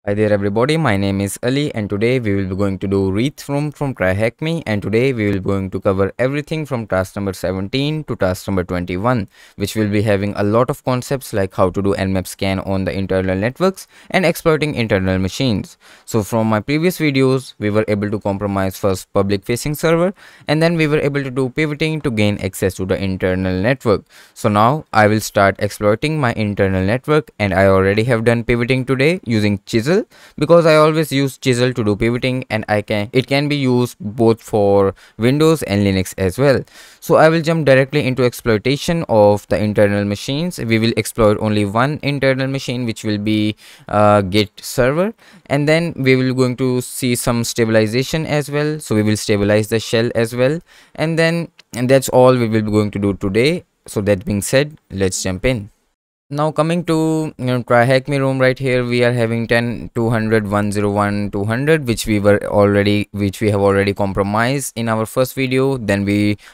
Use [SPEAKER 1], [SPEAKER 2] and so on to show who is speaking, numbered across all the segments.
[SPEAKER 1] Hi there everybody, my name is Ali and today we will be going to do read from TryHackMe, and today we will be going to cover everything from task number 17 to task number 21, which will be having a lot of concepts like how to do Nmap scan on the internal networks and exploiting internal machines. So from my previous videos we were able to compromise first public facing server, and then we were able to do pivoting to gain access to the internal network. So now I will start exploiting my internal network, and I already have done pivoting today using Chisel, because I always use Chisel to do pivoting, and it can be used both for Windows and Linux as well. So I will jump directly into exploitation of the internal machines. We will exploit only one internal machine, which will be Git server, and then we will going to see some stabilization as well. So we will stabilize the shell as well, and that's all we will be going to do today. So that being said, let's jump in. Now coming to try hack me room, right here we are having 10 200 101 200, which we have already compromised in our first video. Then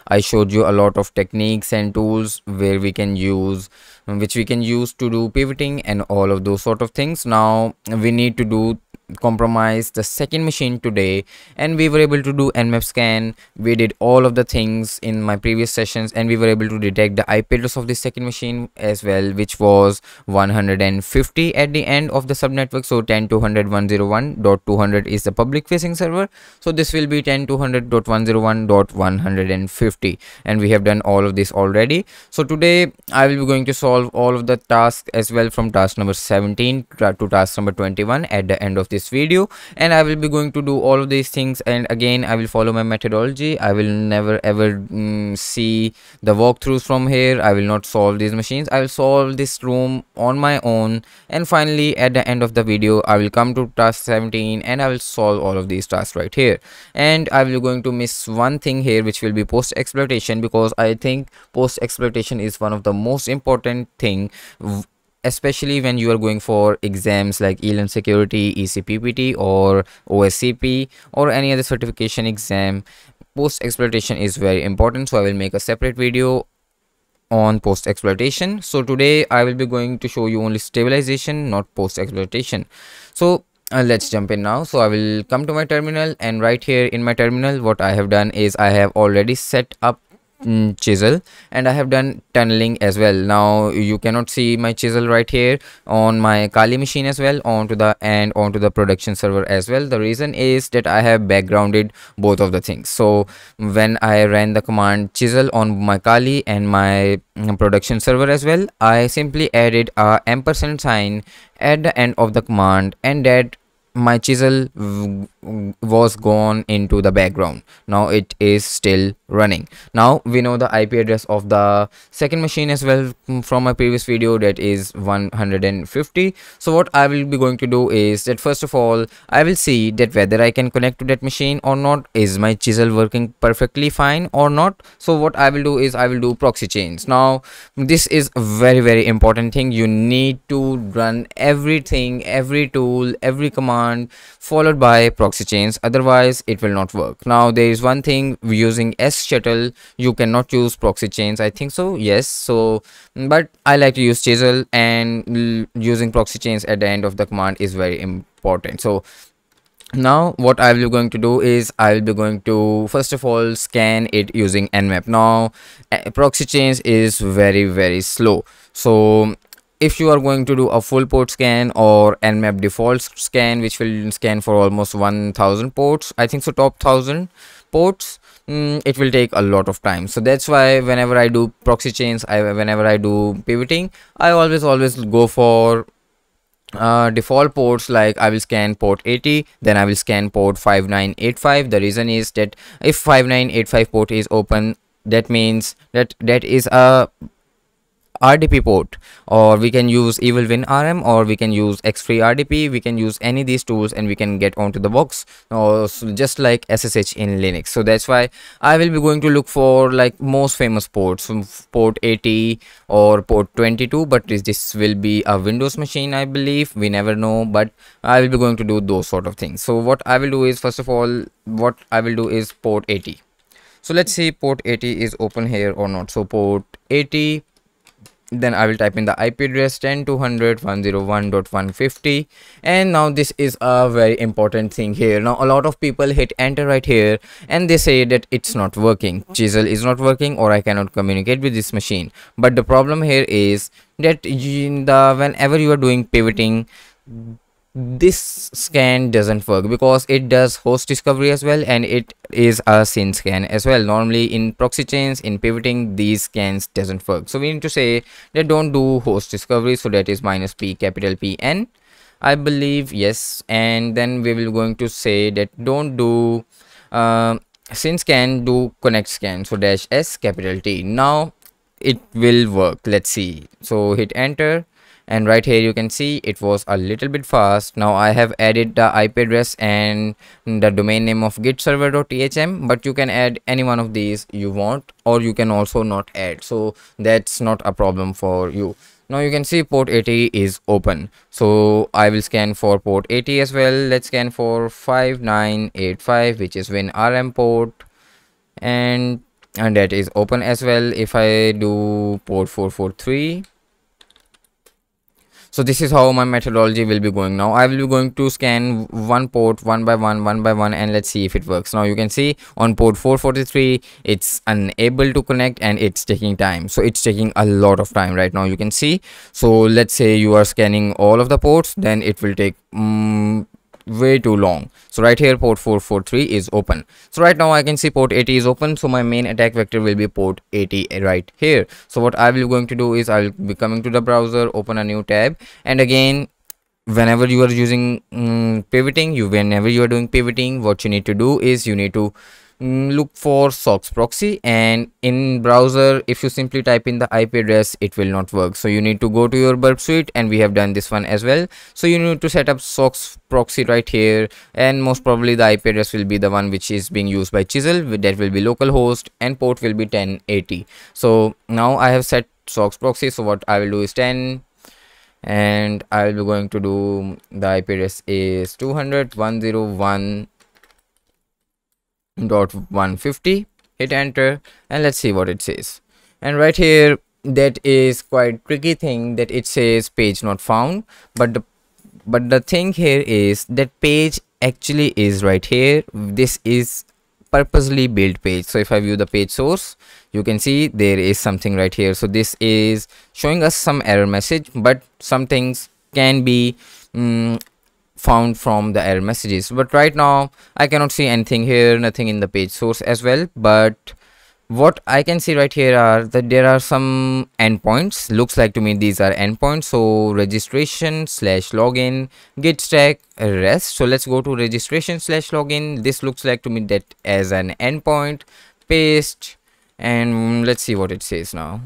[SPEAKER 1] I showed you a lot of techniques and tools where we can use which we can use to do pivoting and all of those sort of things. Now we need to do compromise the second machine today, and we were able to do nmap scan. We did all of the things in my previous sessions, and we were able to detect the IP address of the second machine as well, which was 150 at the end of the subnetwork. So 10.200.101.200 is the public facing server, so this will be 10.200.101.150, and we have done all of this already. So today I will be going to solve all of the tasks as well, from task number 17 to task number 21 at the end of this video, and I will be going to do all of these things. And again, I will follow my methodology. I will never ever see the walkthroughs from here. I will not solve these machines. I will solve this room on my own, and finally at the end of the video I will come to task 17 and I will solve all of these tasks right here. And I will be going to miss one thing here, which will be post exploitation, because I think post exploitation is one of the most important thing, especially when you are going for exams like ELAN security, ECPPT or OSCP or any other certification exam. Post exploitation is very important, so I will make a separate video on post exploitation. So today I will be going to show you only stabilization, not post exploitation. So let's jump in now. So I will come to my terminal, and right here in my terminal what I have done is I have already set up Chisel, and I have done tunneling as well. Now you cannot see my Chisel right here on my Kali machine as well, onto the production server as well. The reason is that I have backgrounded both of the things. So when I ran the command Chisel on my Kali and my production server as well, I simply added a ampersand sign at the end of the command, and that my Chisel was gone into the background. Now it is still running. Now we know the IP address of the second machine as well from my previous video, that is 150. So what I will be going to do is that first of all I will see that whether I can connect to that machine or not. Is my Chisel working perfectly fine or not? So what I will do is I will do proxy chains. Now this is a very important thing. You need to run everything, every tool, every command followed by proxy chains, otherwise it will not work. Now there is one thing, using S-shuttle you cannot use proxy chains, I think so, yes. So but I like to use Chisel, and using proxy chains at the end of the command is very important. So now what I will be going to do is I will be going to first of all scan it using nmap. Now proxy chains is very slow, so if you are going to do a full port scan or nmap default scan, which will scan for almost 1000 ports, I think so, top 1000 ports, it will take a lot of time. So that's why whenever I do proxy chains, whenever I do pivoting, I always go for default ports. Like I will scan port 80, then I will scan port 5985. The reason is that if 5985 port is open, that means that is a RDP port, or we can use EvilWin RM, or we can use X-Free RDP. We can use any of these tools and we can get onto the box, or just like SSH in Linux. So that's why I will be going to look for like most famous ports, port 80 or port 22, but this will be a Windows machine, I believe. We never know, but I will be going to do those sort of things. So what I will do is, first of all, what I will do is port 80. So let's see port 80 is open here or not. So port 80, then I will type in the IP address 10.200.101.150, and now this is a very important thing here. Now a lot of people hit enter right here and they say that it's not working, Chisel is not working, or I cannot communicate with this machine. But the problem here is that whenever you are doing pivoting, this scan doesn't work because it does host discovery as well, and it is a SYN scan as well. Normally in proxy chains, in pivoting, these scans doesn't work, so we need to say that don't do host discovery, so that is -p capital PN, I believe, yes. And then we will going to say that don't do SYN scan, do connect scan, so -s capital T. Now it will work, let's see. So hit enter, and right here you can see it was a little bit fast. Now I have added the IP address and the domain name of gitserver.thm, but you can add any one of these you want, or you can also not add, so that's not a problem for you. Now you can see port 80 is open, so I will scan for port 80 as well. Let's scan for 5985, which is WinRM port, and that is open as well. If I do port 443, so this is how my methodology will be going. Now I will be going to scan one port one by one, and let's see if it works. Now you can see on port 443 it's unable to connect and it's taking time, so it's taking a lot of time right now, you can see. So let's say you are scanning all of the ports, then it will take way too long. So right here port 443 is open, so right now I can see port 80 is open, so my main attack vector will be port 80 right here. So what I will be going to do is I will be coming to the browser, open a new tab, and again, whenever you are using whenever you are doing pivoting, what you need to do is you need to look for SOCKS proxy, and in browser if you simply type in the IP address, it will not work. So you need to go to your burp suite, and we have done this one as well. So you need to set up SOCKS proxy right here, and most probably the IP address will be the one which is being used by Chisel, that will be localhost, and port will be 1080. So now I have set SOCKS proxy, so what I will do is 10, and I will be going to do the IP address is 200.101.150, hit enter, and let's see what it says. And right here, that is quite tricky thing that it says page not found, but the thing here is that page actually is right here. This is purposely built page. So if I view the page source, you can see there is something right here. So this is showing us some error message, but some things can be found from the error messages. But right now I cannot see anything here, nothing in the page source as well. But what I can see right here are that there are some endpoints. Looks like to me these are endpoints. So registration/login, git stack, rest. So let's go to registration/login. This looks like to me that as an endpoint. Paste, and let's see what it says now.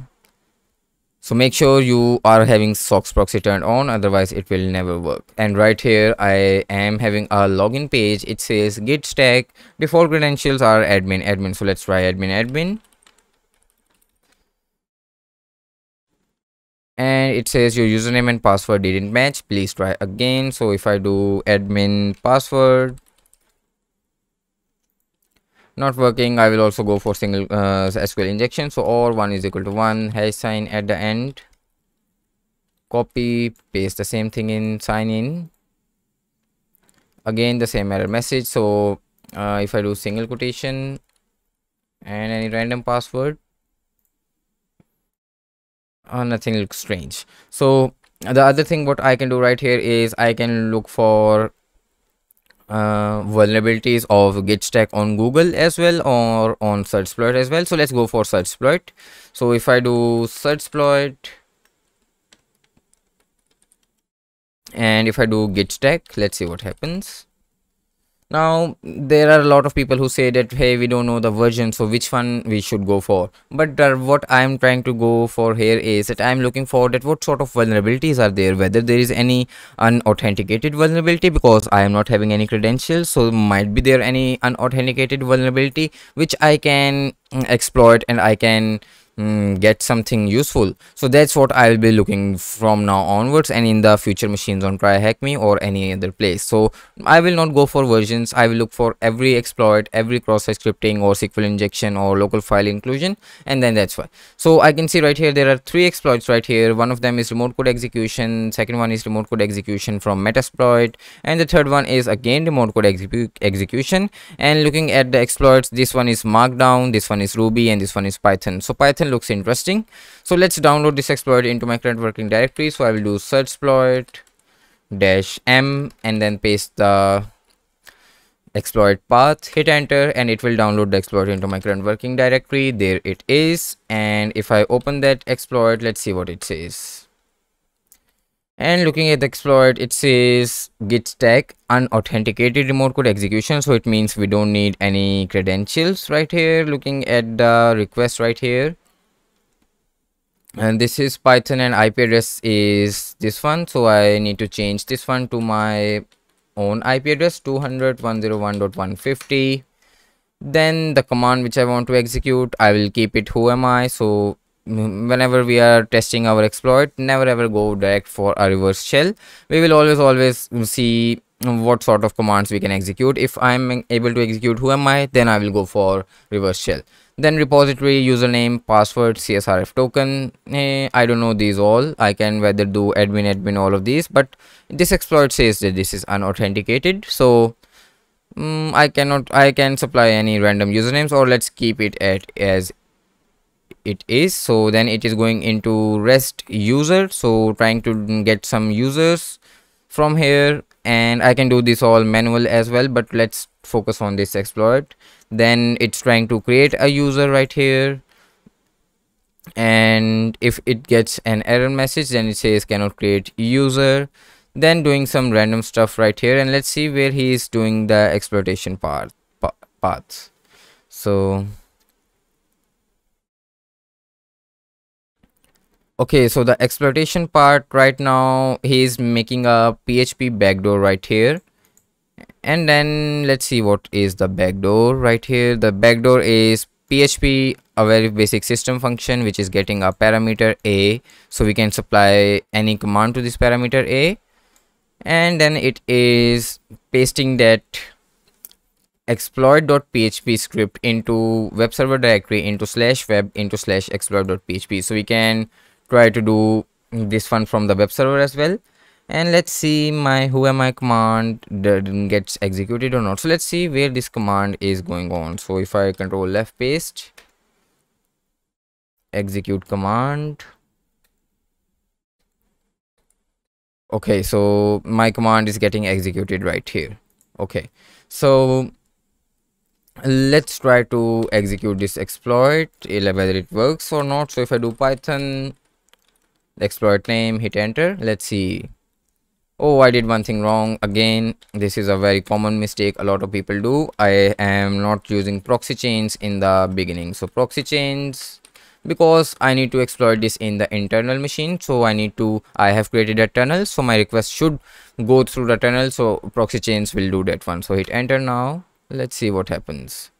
[SPEAKER 1] So make sure you are having SOCKS proxy turned on, otherwise it will never work. And right here I am having a login page. It says git stack, default credentials are admin. So let's try admin, and it says your username and password didn't match, please try again. So if I do admin password, not working, I will also go for single SQL injection. So or 1 is equal to 1, hash sign at the end, copy paste the same thing in, sign in, again the same error message. So if I do single quotation and any random password, nothing looks strange. So the other thing what I can do right here is I can look for vulnerabilities of GitStack on Google as well, or on Searchsploit as well. So let's go for Searchsploit. So if I do Searchsploit and if I do GitStack, let's see what happens. Now there are a lot of people who say that hey, we don't know the version, so which one we should go for. But what I am trying to go for here is that I am looking for that what sort of vulnerabilities are there, whether there is any unauthenticated vulnerability, because I am not having any credentials, so might be there any unauthenticated vulnerability which I can exploit and I can get something useful. So that's what I'll be looking from now onwards and in the future machines on TryHackMe or any other place. So I will not go for versions. I will look for every exploit, every cross-site scripting or SQL injection or local file inclusion, and then that's why. So I can see right here there are 3 exploits right here. One of them is remote code execution, second one is remote code execution from Metasploit, and the third one is again remote code execution. And looking at the exploits, this one is Markdown, this one is Ruby, and this one is Python. So Python looks interesting. So let's download this exploit into my current working directory. So I will do search exploit -m and then paste the exploit path, hit enter, and it will download the exploit into my current working directory. There it is. And if I open that exploit, let's see what it says. And looking at the exploit, it says git stack unauthenticated remote code execution. So it means we don't need any credentials right here. Looking at the request right here, and this is Python and IP address is this one. So I need to change this one to my own IP address 200.101.150. Then the command which I want to execute, I will keep it whoami. So whenever we are testing our exploit, never ever go direct for a reverse shell. We will always see what sort of commands we can execute. If I'm able to execute whoami, then I will go for reverse shell. Then repository, username, password, CSRF token. I don't know these all. I can whether do admin all of these, but this exploit says that this is unauthenticated. So I can supply any random usernames, or let's keep it as it is. So then it is going into REST user, so trying to get some users from here, and I can do this all manual as well, but let's focus on this exploit. Then it's trying to create a user right here, and if it gets an error message, then it says cannot create user. Then doing some random stuff right here, and let's see where he is doing the exploitation paths. So okay, so the exploitation part right now, he is making a PHP backdoor right here. And then let's see what is the backdoor right here. The backdoor is PHP, a very basic system function which is getting a parameter a, so we can supply any command to this parameter a, and then it is pasting that exploit.php script into web server directory into /web into /exploit.php. So we can try to do this one from the web server as well. And let's see my whoami command gets executed or not. So let's see where this command is going on. So if I control left paste, execute command. Okay, so my command is getting executed right here. Okay, so let's try to execute this exploit, whether it works or not. So if I do Python exploit name, hit enter, let's see. Oh, I did one thing wrong again. This is a very common mistake a lot of people do. I am not using proxy chains in the beginning. So proxy chains, because I need to exploit this in the internal machine, so I have created a tunnel, so my request should go through the tunnel, so proxy chains will do that one. So hit enter now. Let's see what happens.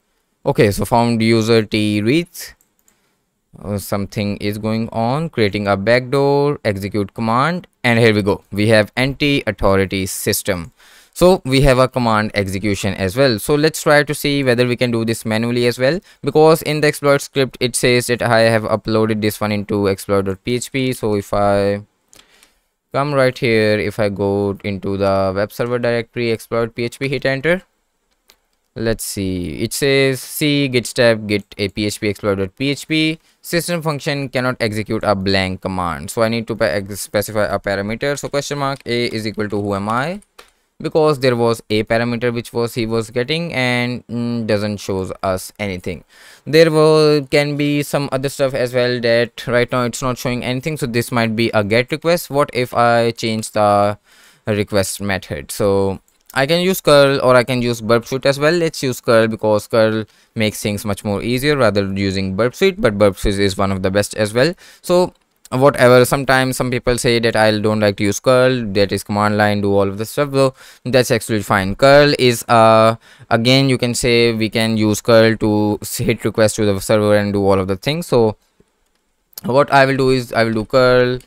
[SPEAKER 1] Okay, so found user t-reath. Something is going on, creating a backdoor, execute command, and here we go. We have anti-authority system. So we have a command execution as well. So let's try to see whether we can do this manually as well, because in the exploit script it says that I have uploaded this one into exploit.php. So if I come right here, if I go into the web server directory exploit.php, hit enter. Let's see, it says c git step git a php exploit.php system function cannot execute a blank command. So I need to specify a parameter. So question mark a is equal to whoami, because there was a parameter which he was getting and doesn't shows us anything. There can be some other stuff as well that right now it's not showing anything. So this might be a get request. What if I change the request method? So I can use curl or I can use burp suite as well. Let's use curl because curl makes things much more easier rather than using burp suite, but burp suite is one of the best as well. So whatever, sometimes some people say that I don't like to use curl, that is command line, do all of the stuff, so that's actually fine. Curl is again, you can say we can use curl to hit request to the server and do all of the things. So What I will do is I will do curl.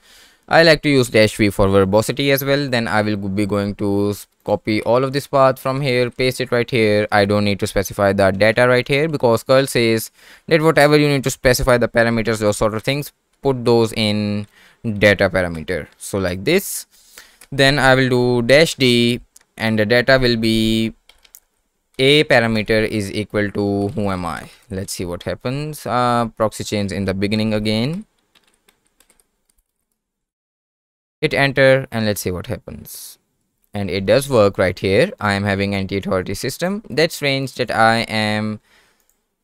[SPEAKER 1] I like to use dash v for verbosity as well. Then I will be going to copy all of this path from here, paste it right here. I don't need to specify the data right here because curl says that whatever you need to specify the parameters, those sort of things, put those in data parameter. So like this. Then I will do dash d, and the data will be a parameter is equal to who am I. Let's see what happens. Proxy change in the beginning again. Hit enter and let's see what happens. And it does work right here. I am having anti-authority system. That's strange that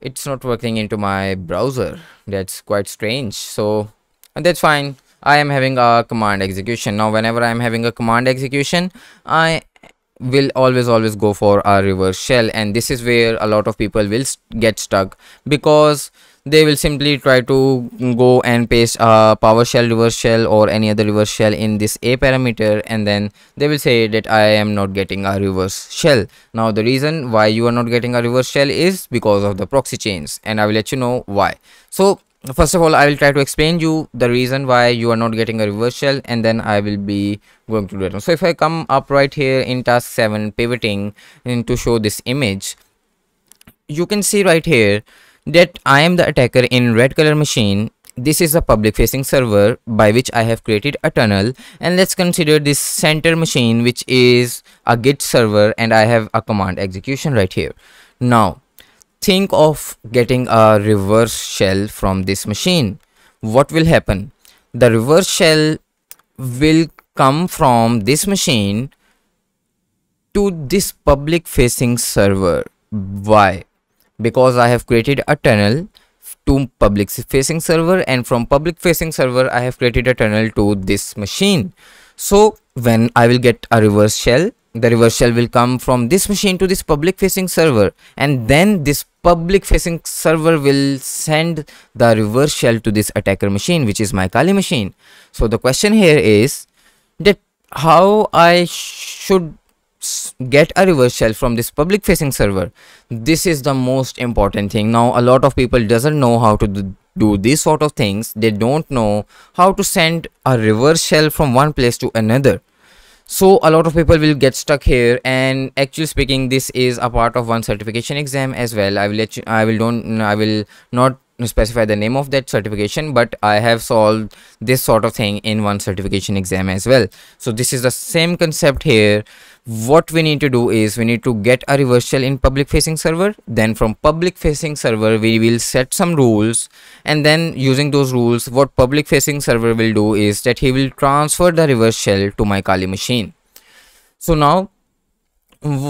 [SPEAKER 1] it's not working into my browser. That's quite strange. So that's fine. I am having a command execution. Now whenever I am having a command execution, I will always go for a reverse shell, and this is where a lot of people will get stuck, because they will simply try to go and paste a PowerShell reverse shell or any other reverse shell in this a parameter, and then they will say that I am not getting a reverse shell. Now the reason why you are not getting a reverse shell is because of the proxy chains, and I will let you know why. So first of all, I will try to explain you the reason why you are not getting a reverse shell, and then I will be going to do it. So if I come up right here in task 7 pivoting and to show this image, you can see right here that I am the attacker in red color machine. This is a public facing server by which I have created a tunnel, and let's consider this center machine, which is a git server, and I have a command execution right here. Now think of getting a reverse shell from this machine. What will happen? The reverse shell will come from this machine to this public facing server. Why? Because I have created a tunnel to public facing server, and from public facing server I have created a tunnel to this machine. So when I will get a reverse shell, the reverse shell will come from this machine to this public facing server, and then this public facing server will send the reverse shell to this attacker machine, which is my Kali machine. So the question here is that how I should get a reverse shell from this public facing server. This is the most important thing. Now a lot of people doesn't know how to do these sort of things. They don't know how to send a reverse shell from one place to another. So a lot of people will get stuck here, and actually speaking, this is a part of one certification exam as well. I will not specify the name of that certification, but I have solved this sort of thing in one certification exam as well. So this is the same concept here. What we need to do is we need to get a reverse shell in public facing server, then from public facing server we will set some rules, and then using those rules, what public facing server will do is that he will transfer the reverse shell to my Kali machine. So now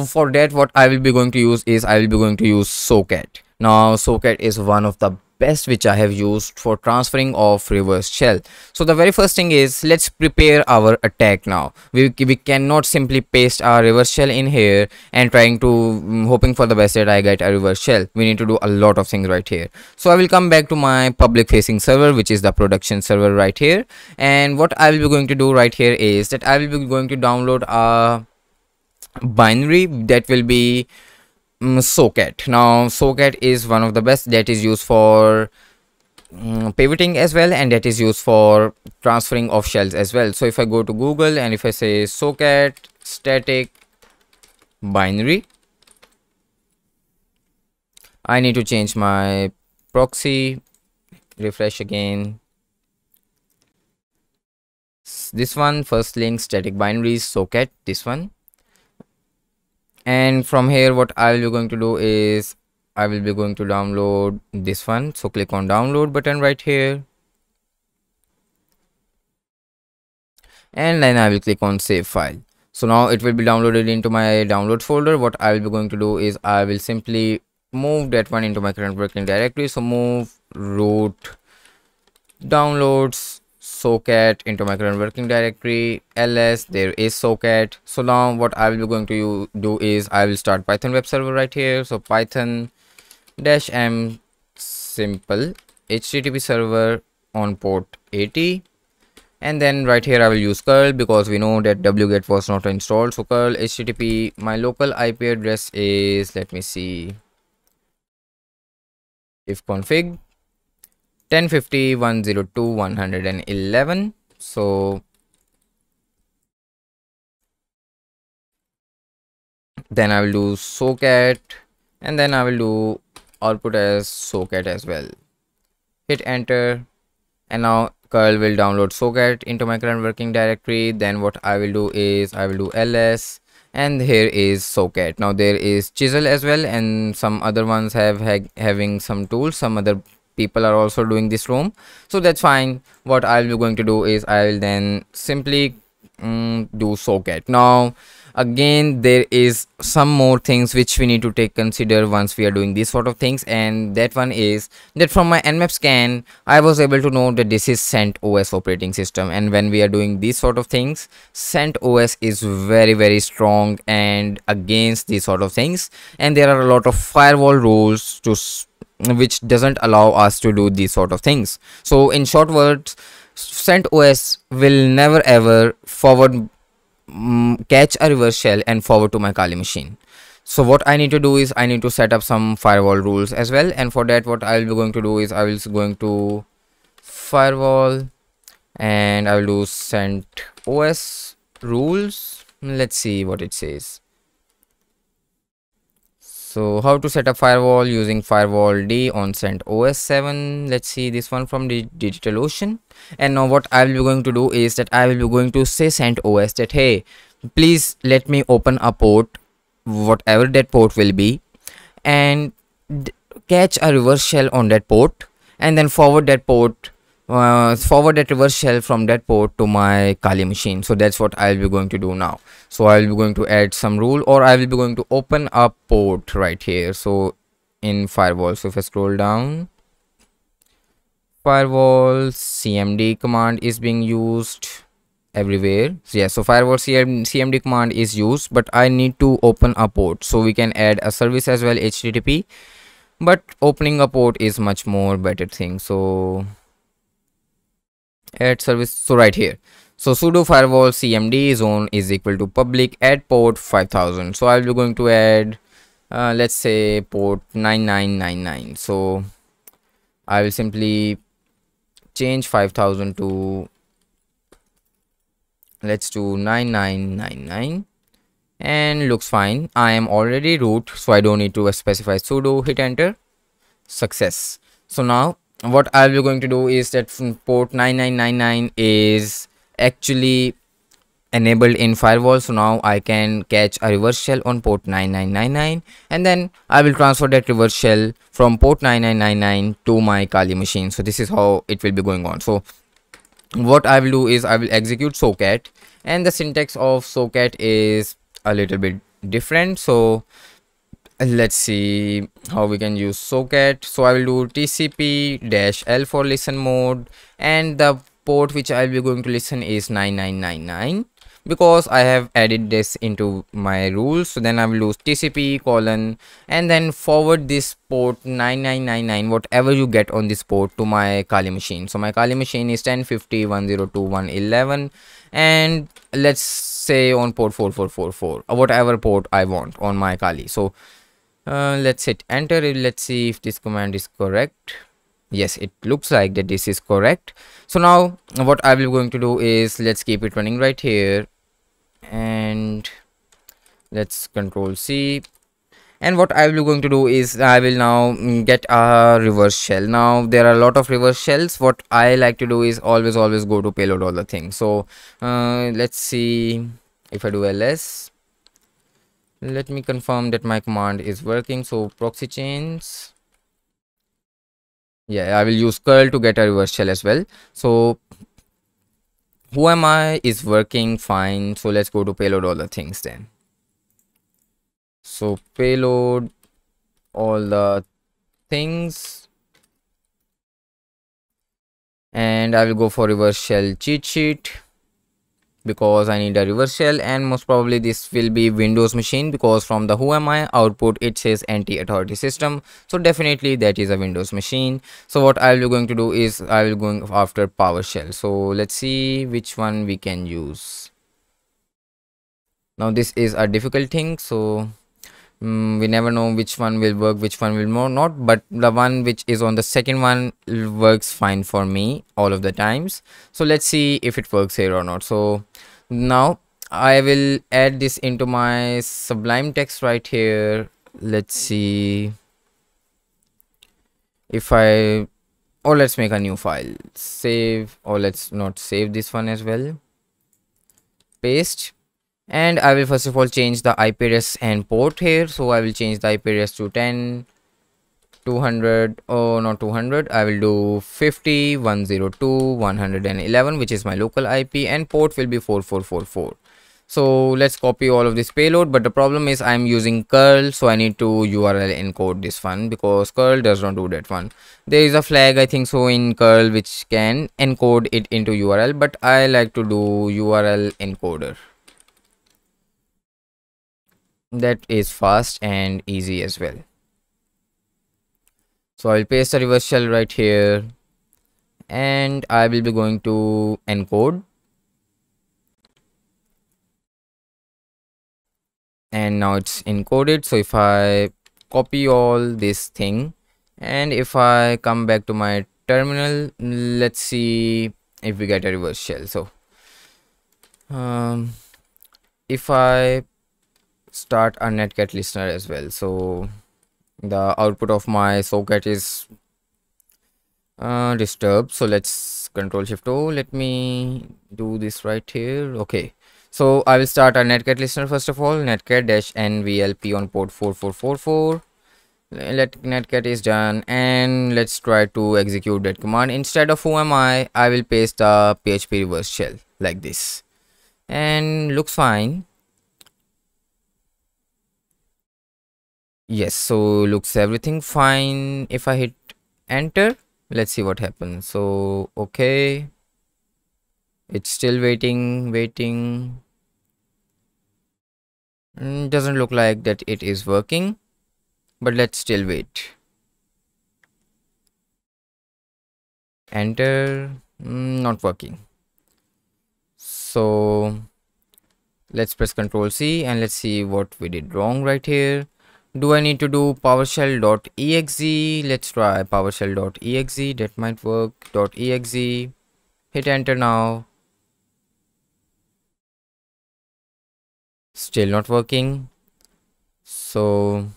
[SPEAKER 1] for that, what I will be going to use is I will be going to use Socket. Now Socket is one of the best which I have used for transferring of reverse shell. So the very first thing is, let's prepare our attack. Now we cannot simply paste our reverse shell in here and trying to hoping for the best that I get a reverse shell. We need to do a lot of things right here. So I will come back to my public facing server, which is the production server right here, and what I will be going to do right here is that I will be going to download a binary that will be Socket. Now Socket is one of the best that is used for pivoting as well, and that is used for transferring of shells as well. So if I go to Google and if I say Socket static binary, I need to change my proxy, refresh again. This one, first link static binaries Socket, this one. And from here what I will be going to do is I will be going to download this one. So click on download button right here, and then I will click on save file. So now it will be downloaded into my download folder. What I will be going to do is I will simply move that one into my current working directory. So move root downloads Socket into my current working directory, ls, there is Socket. So now what I will be going to do is I will start Python web server right here. So python -m simple http server on port 80, and then right here I will use curl because we know that wget was not installed. So curl http, my local IP address is, let me see, if config 1050.102.111. So then I will do socket, and then I will do output as socket as well. Hit enter, and now curl will download socket into my current working directory. Then what I will do is I will do ls, and here is socket. Now there is chisel as well, and some other ones having some tools. Some other people are also doing this room, so that's fine. What I'll be going to do is I will then simply do socket. Now again, there is some more things which we need to take consider once we are doing these sort of things, and that one is that from my nmap scan I was able to know that this is CentOS operating system. And when we are doing these sort of things, CentOS is very strong and against these sort of things, and there are a lot of firewall rules which doesn't allow us to do these sort of things. So in short words, CentOS will never ever forward catch a reverse shell and forward to my Kali machine. So what I need to do is I need to set up some firewall rules as well, and for that what I will be going to do is I will going to firewall, and I will do CentOS rules. Let's see what it says. So how to set up firewall using firewall D on CentOS 7. Let's see this one from the DigitalOcean. And now what I will be going to do is that I will be going to say CentOS that hey, please let me open a port, whatever that port will be, and catch a reverse shell on that port, and then forward that reverse shell from that port to my Kali machine. So that's what I'll be going to do now. So I'll be going to add some rule, or I will be going to open a port right here. So in firewall, so if I scroll down, firewall cmd command is being used everywhere. So yeah, so firewall cmd command is used, but I need to open a port. So we can add a service as well, http, but opening a port is much more better thing. So add service, so right here, so sudo firewall cmd zone is equal to public add port 5000. So I'll be going to add let's say port 9999. So I will simply change 5000 to, let's do 9999, and looks fine. I am already root, so I don't need to specify sudo. Hit enter, success. So now what I'll be going to do is that port 9999 is actually enabled in firewall. So now I can catch a reverse shell on port 9999, and then I will transfer that reverse shell from port 9999 to my Kali machine. So this is how it will be going on. So what I will do is I will execute socket, and the syntax of socket is a little bit different. So let's see how we can use socket. So I will do TCP-L for listen mode, and the port which I'll be going to listen is 9999 because I have added this into my rules. So then I will do TCP colon, and then forward this port 9999, whatever you get on this port, to my Kali machine. So my Kali machine is 1050.102.111, and let's say on port 4444, or whatever port I want on my Kali. So let's hit enter. Let's see if this command is correct. Yes, it looks like that this is correct. So now what I will be going to do is let's keep it running right here, and let's control C. And what I will be going to do is I will now get a reverse shell. Now there are a lot of reverse shells. What I like to do is always go to payload all the things. So let's see if I do ls. Let me confirm that my command is working. So proxy chains. Yeah, I will use curl to get a reverse shell as well. So whoami is working fine. So let's go to payload all the things then. So payload all the things, and I will go for reverse shell cheat sheet because I need a reverse shell, and most probably this will be Windows machine because from the whoami output it says anti-authority system, so definitely that is a Windows machine. So what I will be going to do is I will going after PowerShell. So let's see which one we can use. Now this is a difficult thing, so We never know which one will work, which one will not, but the one which is on the second one works fine for me all of the times. So let's see if it works here or not. So now I will add this into my Sublime Text right here. Let's see if I, or let's make a new file, save, or let's not save this one as well, paste. And I will first of all change the IP address and port here. So I will change the IP address to 10 200, oh not 200, I will do 50 102 111, which is my local IP, and port will be 4444. So let's copy all of this payload, but the problem is I'm using curl, so I need to URL encode this one because curl does not do that one. There is a flag, I think so, in curl which can encode it into URL, but I like to do URL encoder. That is fast and easy as well. So I'll paste a reverse shell right here, and I will be going to encode. And now it's encoded. So if I copy all this thing, and if I come back to my terminal, let's see if we get a reverse shell. So if I start a netcat listener as well, so the output of my socket is disturbed. So let's Control Shift O. Let me do this right here. Okay, so I will start a netcat listener first of all. Netcat-nvlp on port 4444. Let netcat is done, and let's try to execute that command. Instead of whoami, I will paste a PHP reverse shell like this, and looks fine. Yes, so looks everything fine. If I hit enter, let's see what happens. So okay, it's still waiting. Doesn't look like that it is working, but let's still wait. Enter, not working. So let's press Ctrl C and let's see what we did wrong right here. Do I need to do PowerShell.exe? Let's try PowerShell.exe. That might work. .exe. Hit enter now. Still not working. So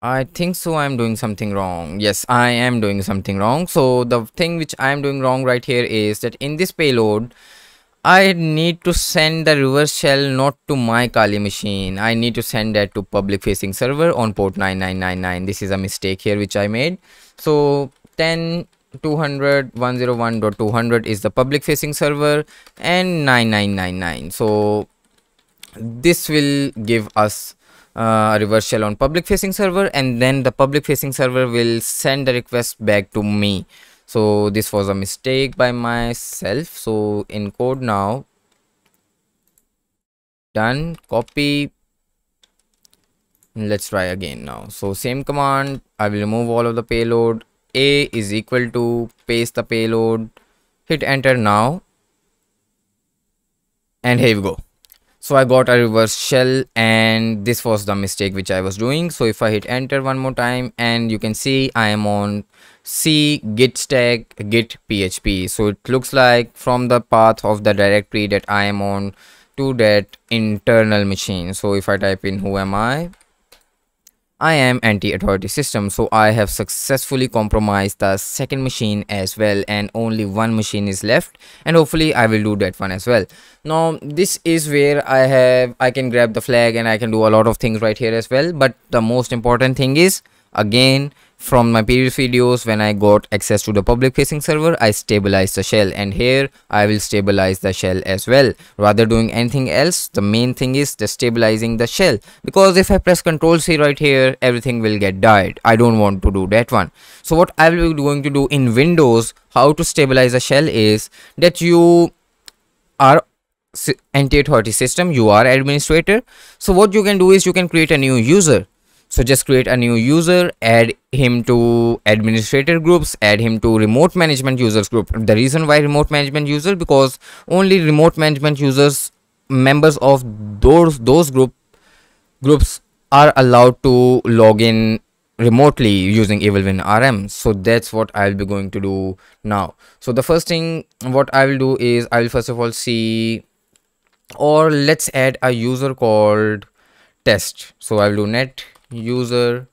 [SPEAKER 1] I think so I'm doing something wrong. Yes, I am doing something wrong. So the thing which I am doing wrong right here is that in this payload, I need to send the reverse shell not to my Kali machine. I need to send that to public facing server on port 9999. This is a mistake here which I made. So 10 200 101.200 is the public facing server and 9999. So this will give us a reverse shell on public facing server, and then the public facing server will send the request back to me. So this was a mistake by myself. So encode now. Done. Copy. Let's try again now. So same command. I will remove all of the payload. A is equal to paste the payload. Hit enter now. And here we go. So I got a reverse shell, and this was the mistake which I was doing. So if I hit enter one more time, and you can see I am on C git stack git php. So it looks like from the path of the directory that I am on to that internal machine. So if I type in who am I am anti-authority system. So I have successfully compromised the second machine as well, and only one machine is left, and hopefully I will do that one as well. Now this is where I can grab the flag and I can do a lot of things right here as well. But the most important thing is, again, from my previous videos, when I got access to the public facing server, I stabilized the shell, and here I will stabilize the shell as well. Rather doing anything else, the main thing is the stabilizing the shell, because if I press Ctrl C right here, everything will get died. I don't want to do that one. So what I will be going to do in Windows, how to stabilize a shell, is that you are anti-authority system, you are administrator. So what you can do is you can create a new user. So just create a new user, add him to administrator groups, add him to remote management users group. The reason why remote management user, because only remote management users members of those groups are allowed to log in remotely using EvilWin RM. So that's what I'll be going to do now. So the first thing what I will do is I will first of all see, or let's add a user called test. So I will do net user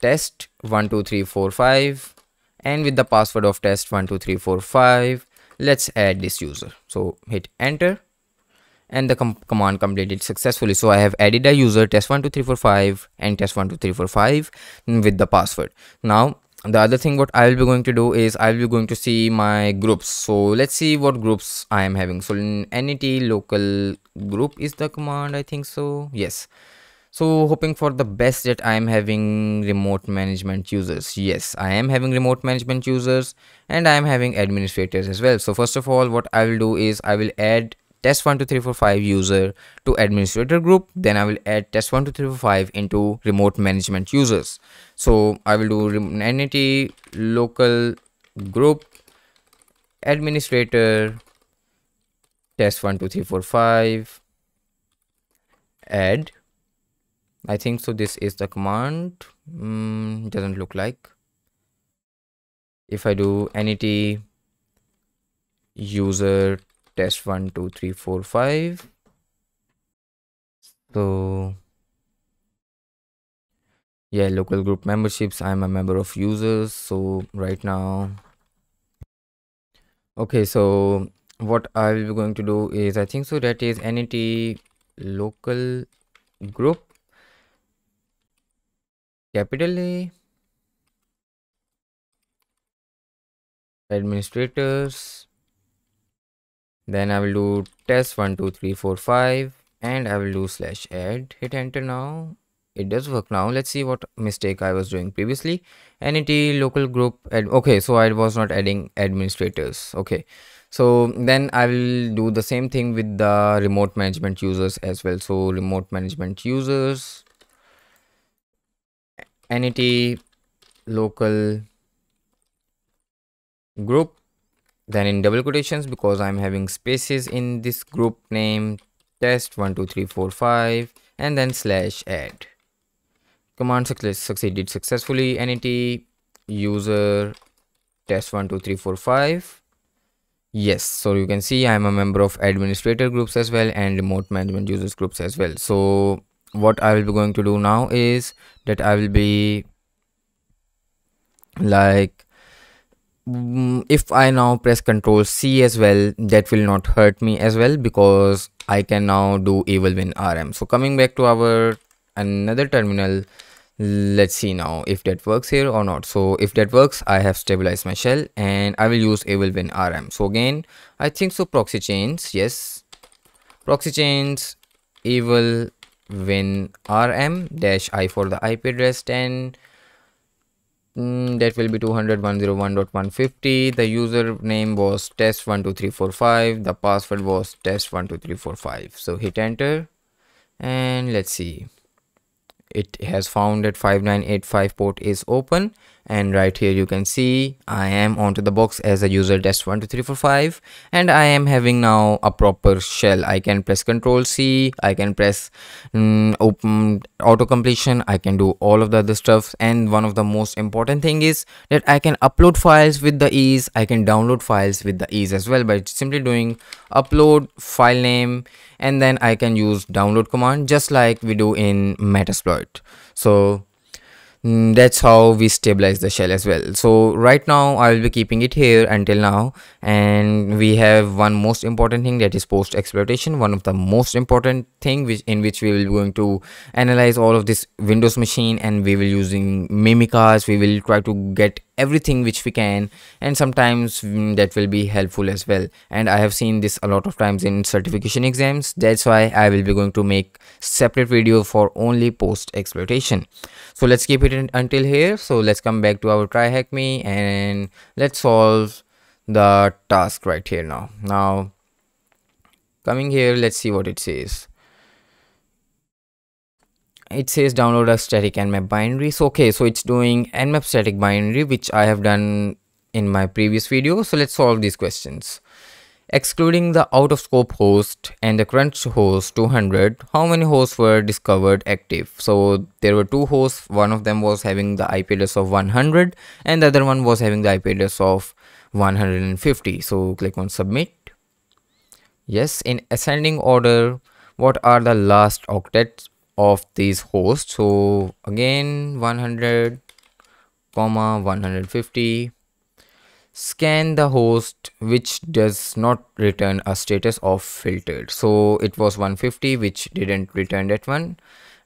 [SPEAKER 1] test 12345, and with the password of test 12345, let's add this user. So hit enter, and the command completed successfully. So I have added a user test12345 and test12345 with the password. Now the other thing what I will be going to do is I will be going to see my groups. So let's see what groups I am having. So net local group is the command, I think so. Yes. So hoping for the best that I am having remote management users. Yes, I am having remote management users, and I am having administrators as well. So first of all, what I will do is I will add test12345 user to administrator group. Then I will add test12345 into remote management users. So I will do net local group administrator test12345 add. I think so this is the command. Doesn't look like. If I do net user test12345, so yeah, local group memberships, I'm a member of users. So right now, okay, so what I will be going to do is I think so that is net local group capital A administrators. Then I will do test12345 and I will do /add. Hit enter now. It does work now. Let's see what mistake I was doing previously. net local group okay, so I was not adding administrators. Okay, so then I will do the same thing with the remote management users as well. So remote management users net local group, then in double quotations, because I'm having spaces in this group name, test12345, and then /add. Command succeeded successfully. net user test12345. Yes, so you can see I'm a member of administrator groups as well and remote management users groups as well. So what I will be going to do now is that I will be like, if I now press Ctrl C as well, that will not hurt me as well, because I can now do EvilWin RM. So coming back to our another terminal, let's see now if that works here or not. So if that works, I have stabilized my shell and I will use EvilWin RM. So again, I think so proxy chains, yes, proxy chains EvilWin RM -I for the IP address 10. That will be 200.101.150. The username was test12345. The password was test12345. So hit enter and let's see. It has found that 5985 port is open, and right here you can see I am onto the box as a user test12345, and I am having now a proper shell. I can press Ctrl C, I can press open auto completion, I can do all of the other stuff, and one of the most important thing is that I can upload files with the ease. I can download files with the ease as well by simply doing upload file name, and then I can use download command just like we do in Metasploit. So that's how we stabilize the shell as well. So right now I will be keeping it here until now, and we have one most important thing, that is post exploitation. One of the most important thing in which we will be going to analyze all of this Windows machine, and we will using Mimikatz. We will try to get everything which we can, and sometimes that will be helpful as well. And I have seen this a lot of times in certification exams. That's why I will be going to make separate video for only post exploitation. So let's keep it until here. So let's come back to our try hack me and let's solve the task right here now. Now coming here, let's see what it says. It says download a static nmap binary. So okay, so it's doing nmap static binary, which I have done in my previous video. So let's solve these questions. Excluding the out of scope host and the current host 200, how many hosts were discovered active? So there were two hosts, one of them was having the IP address of 100 and the other one was having the IP address of 150. So click on submit. Yes, in ascending order, what are the last octets of these hosts? So again 100, 150. Scan the host which does not return a status of filtered. So it was 150 which didn't return that one,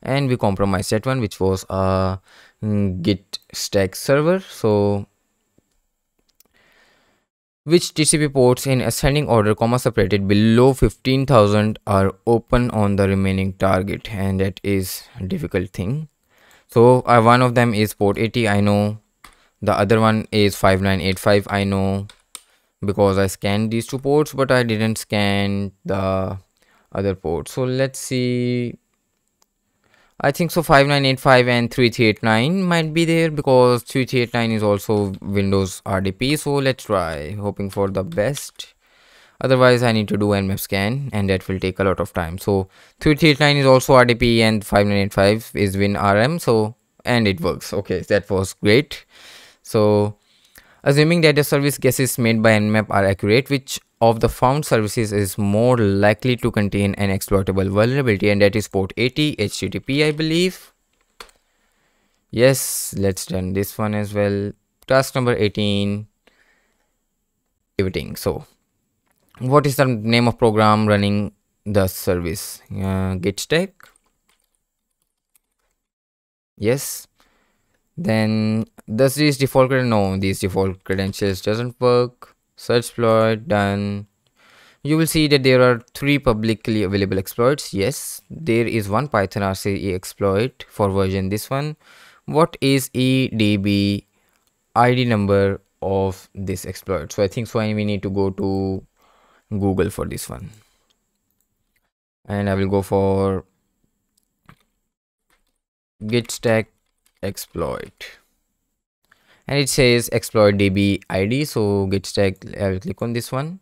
[SPEAKER 1] and we compromised that one, which was a git stack server. So which TCP ports in ascending order comma separated below 15,000 are open on the remaining target, and that is a difficult thing. So one of them is port 80, I know. The other one is 5985, I know, because I scanned these two ports, but I didn't scan the other port. So let's see. I think so 5985 and 3389 might be there, because 3389 is also Windows RDP. So let's try, hoping for the best. Otherwise I need to do nmap scan and that will take a lot of time. So 3389 is also RDP and 5985 is WinRM. So, and it works. Okay, that was great. So assuming that the service guesses made by Nmap are accurate, which of the found services is more likely to contain an exploitable vulnerability? And that is port 80 HTTP, I believe. Yes, let's run this one as well. Task number 18, pivoting. So what is the name of program running the service? Git stack. Yes. Then does these default no, these default credentials doesn't work. Search exploit, done. You will see that there are 3 publicly available exploits. Yes, there is one Python RCE exploit for version this one. What is EDB ID number of this exploit? So I think so we need to go to Google for this one, and I will go for git stack exploit, and it says exploit DB ID. So git stack, I will click on this one,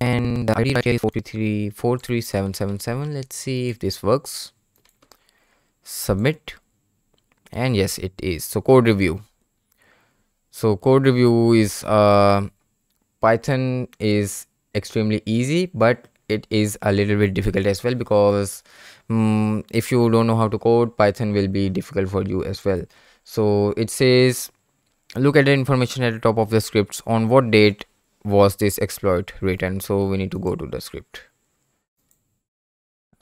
[SPEAKER 1] and the ID right here is 43777. Let's see if this works. Submit, and yes, it is. So code review. So code review is Python is extremely easy, but it is a little bit difficult as well, because if you don't know how to code, Python will be difficult for you as well. So it says, look at the information at the top of the scripts. On what date was this exploit written? So we need to go to the script.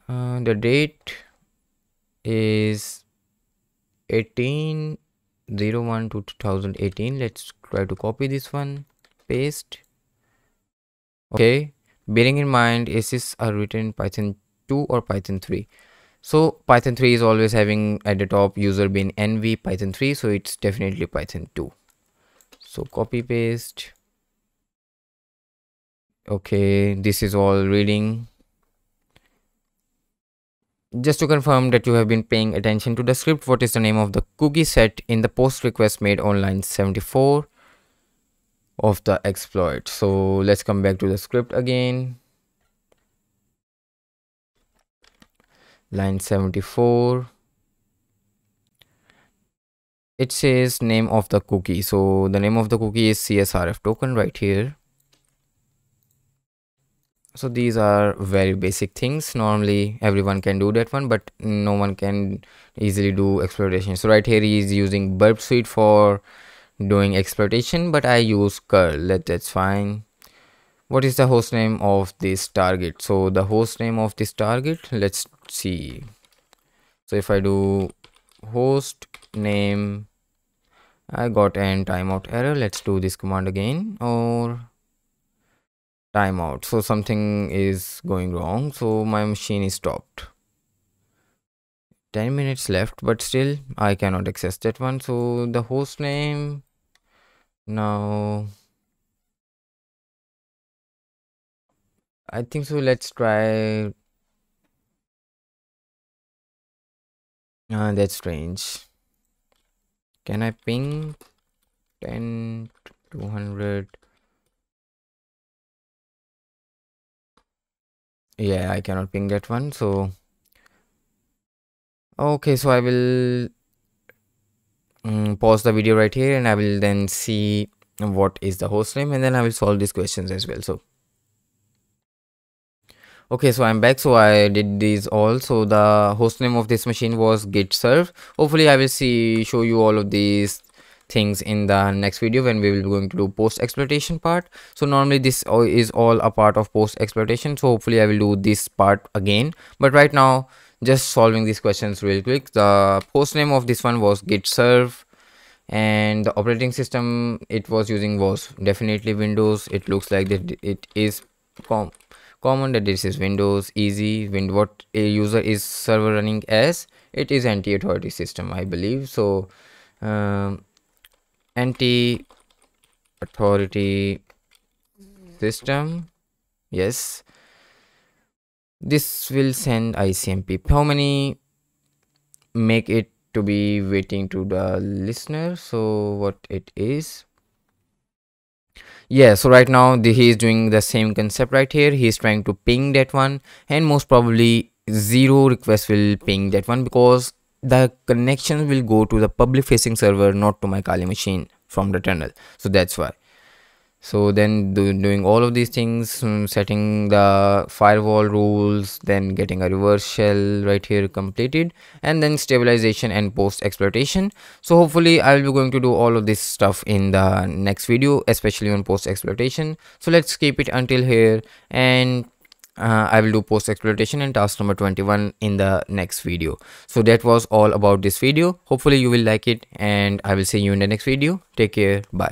[SPEAKER 1] The date is 18/01 to 2018. Let's try to copy this one, paste. Okay, bearing in mind, is this written in Python 2 or Python 3? So Python 3 is always having at the top user bin nv Python 3, so it's definitely Python 2. So copy paste. Okay, this is all reading. Just to confirm that you have been paying attention to the script, what is the name of the cookie set in the post request made on line 74 of the exploit? So let's come back to the script again. Line 74. It says name of the cookie. So the name of the cookie is CSRF token right here. So these are very basic things. Normally everyone can do that one, but no one can easily do exploitation. So right here he is using burp suite for doing exploitation, but I use curl. That's fine. What is the host name of this target? So the host name of this target, let's see. So if I do host name, I got an timeout error. Let's do this command again, or timeout. So something is going wrong, so my machine is stopped. 10 minutes left, but still I cannot access that one. So the host name, now I think so, let's try. That's strange. Can I ping 10 200. Yeah, I cannot ping that one. So okay, so I will pause the video right here, and I will then see what is the host name, and then I will solve these questions as well. So okay, so I'm back. So I did these all. So the host name of this machine was git serve. Hopefully I will show you all of these things in the next video when we will be going to do post exploitation part. So normally this is all a part of post exploitation, so hopefully I will do this part again, but right now just solving these questions real quick. The host name of this one was git serve, and the operating system it was using was definitely Windows. It looks like that it is common that this is Windows. Easy. What a user is server running as, it is anti-authority system, I believe. So anti-authority system, yes. This will send ICMP. How many make it to be waiting to the listener? So what it is, yeah, so right now he is doing the same concept right here. He is trying to ping that one, and most probably zero request will ping that one because the connection will go to the public facing server, not to my Kali machine from the tunnel. So that's why. So then doing all of these things, setting the firewall rules, then getting a reverse shell right here completed, and then stabilization and post exploitation. So hopefully I will be going to do all of this stuff in the next video, especially on post exploitation. So let's keep it until here, and I will do post exploitation and task number 21 in the next video. So that was all about this video. Hopefully you will like it, and I will see you in the next video. Take care. Bye.